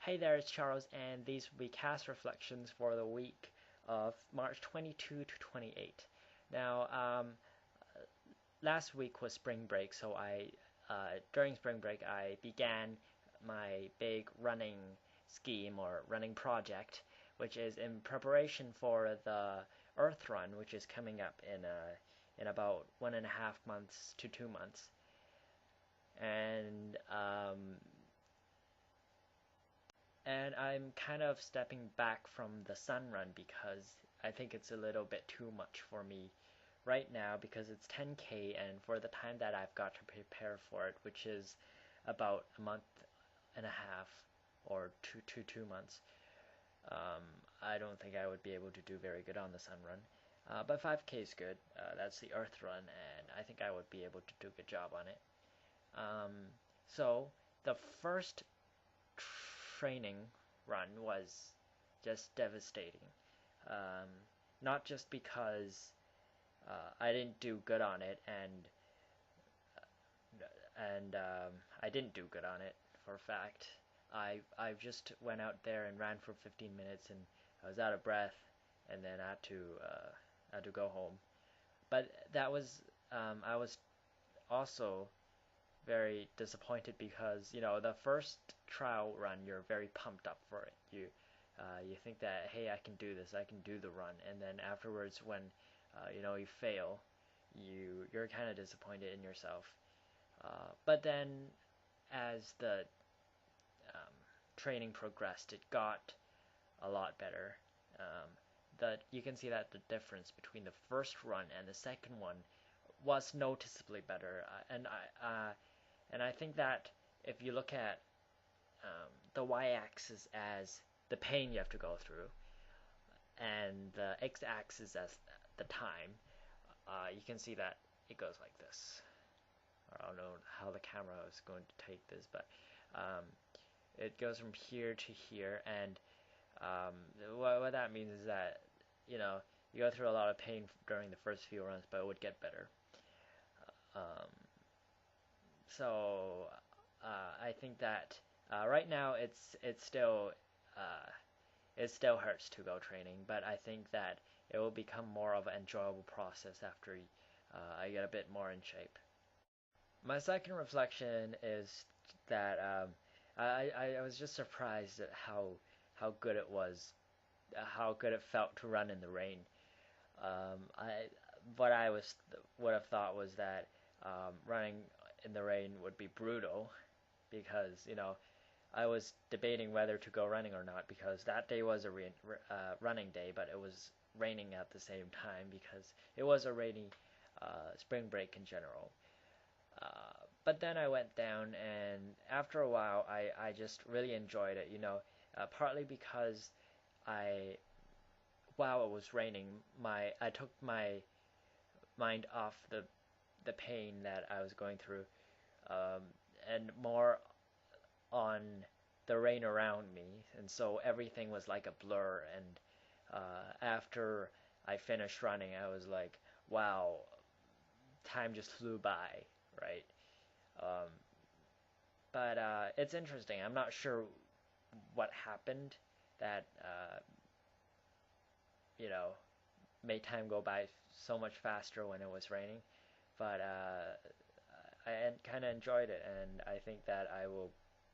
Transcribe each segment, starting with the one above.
Hey there, it's Charles, and these will be CAS Reflections for the week of March 22 to 28. Now, last week was spring break, so during spring break, I began my big running scheme or running project, which is in preparation for the Earth Run, which is coming up in about 1.5 months to 2 months. And I'm kind of stepping back from the sun run because I think it's a little bit too much for me right now because it's 10K, and for the time that I've got to prepare for it, which is about a month and a half or 2 months, I don't think I would be able to do very good on the sun run. But 5K is good. That's the Earth Run, and I think I would be able to do a good job on it. So the first training run was just devastating. Um, Not just because I didn't do good on it, and I didn't do good on it for a fact. I just went out there and ran for 15 minutes, and I was out of breath, and then I had to go home. But that was I was also very disappointed because the first trial run you're very pumped up for it. You think that, hey, I can do this, I can do the run, and then afterwards when you fail, you're kind of disappointed in yourself. But then as the training progressed, it got a lot better. That you can see that the difference between the first run and the second one was noticeably better, and I think that if you look at the y-axis as the pain you have to go through, and the x-axis as the time, you can see that it goes like this. I don't know how the camera is going to take this, but it goes from here to here, and what that means is that you go through a lot of pain during the first few runs, but it would get better. Um, so I think that right now it still hurts to go training, but I think that it will become more of an enjoyable process after I get a bit more in shape. My second reflection is that I was just surprised at how good it was, how good it felt to run in the rain. I what I would have thought was that running in the rain would be brutal because I was debating whether to go running or not because that day was a running day, but it was raining at the same time because it was a rainy spring break in general. But then I went down, and after a while, I just really enjoyed it. Partly because I while it was raining, I took my mind off the pain that I was going through, um, and more on the rain around me, and so everything was like a blur. And after I finished running, I was like, wow, time just flew by, right? Um, but it's interesting. I'm not sure what happened that you know made time go by so much faster when it was raining, but I kind of enjoyed it, and I think that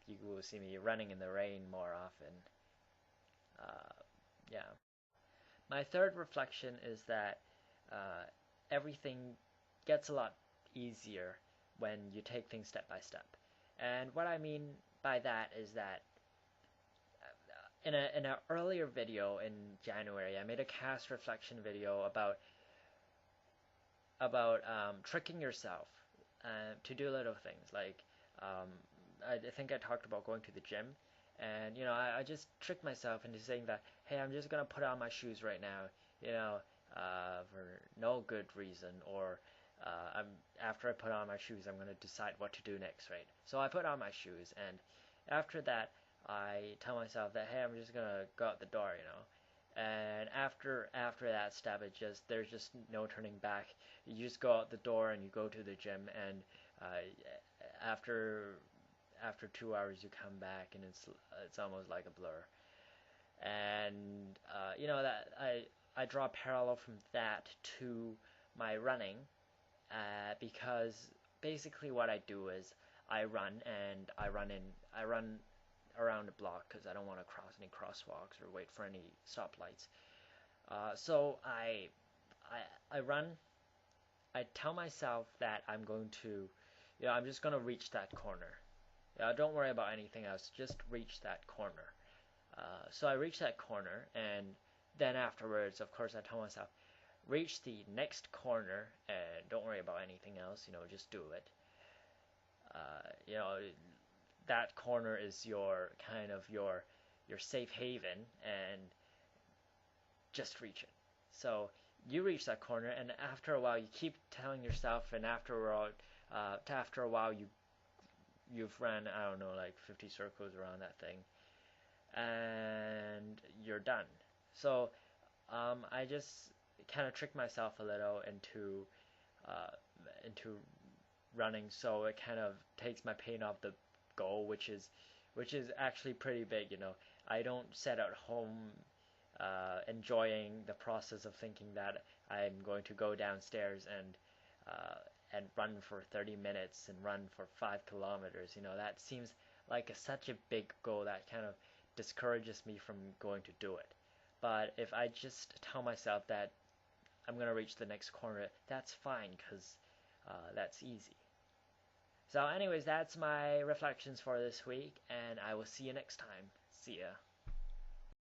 you will see me running in the rain more often. Yeah. My third reflection is that uh, everything gets a lot easier when you take things step by step. And what I mean by that is that in an earlier video in January, I made a CAS reflection video about tricking yourself to do little things. Like I think I talked about going to the gym, and I just tricked myself into saying that, hey, I'm just gonna put on my shoes right now, for no good reason, or after I put on my shoes, I'm gonna decide what to do next, right? So I put on my shoes, and after that, I tell myself that, hey, I'm just gonna go out the door. And after that step, there's just no turning back. You just go out the door and you go to the gym, and uh, after after 2 hours you come back and it's almost like a blur. And that I draw a parallel from that to my running, because basically what I do is I run around the block because I don't want to cross any crosswalks or wait for any stoplights. So I run. I tell myself that I'm just gonna reach that corner. Don't worry about anything else. Just reach that corner. So I reach that corner, and then afterwards, of course, I tell myself, reach the next corner, and don't worry about anything else. Just do it. You know, that corner is your kind of your safe haven, and just reach it. So you reach that corner, and after a while, you keep telling yourself, and after a while, you've ran, I don't know, like 50 circles around that thing, and you're done. So I just kind of trick myself a little uh, into running, so it kind of takes my pain off the goal, which is actually pretty big. I don't sit at home enjoying the process of thinking that I'm going to go downstairs and run for 30 minutes and run for 5 kilometers. That seems like such a big goal that kind of discourages me from going to do it. But if I just tell myself that I'm gonna reach the next corner, that's fine because that's easy. So, anyways, that's my reflections for this week, and I will see you next time. See ya.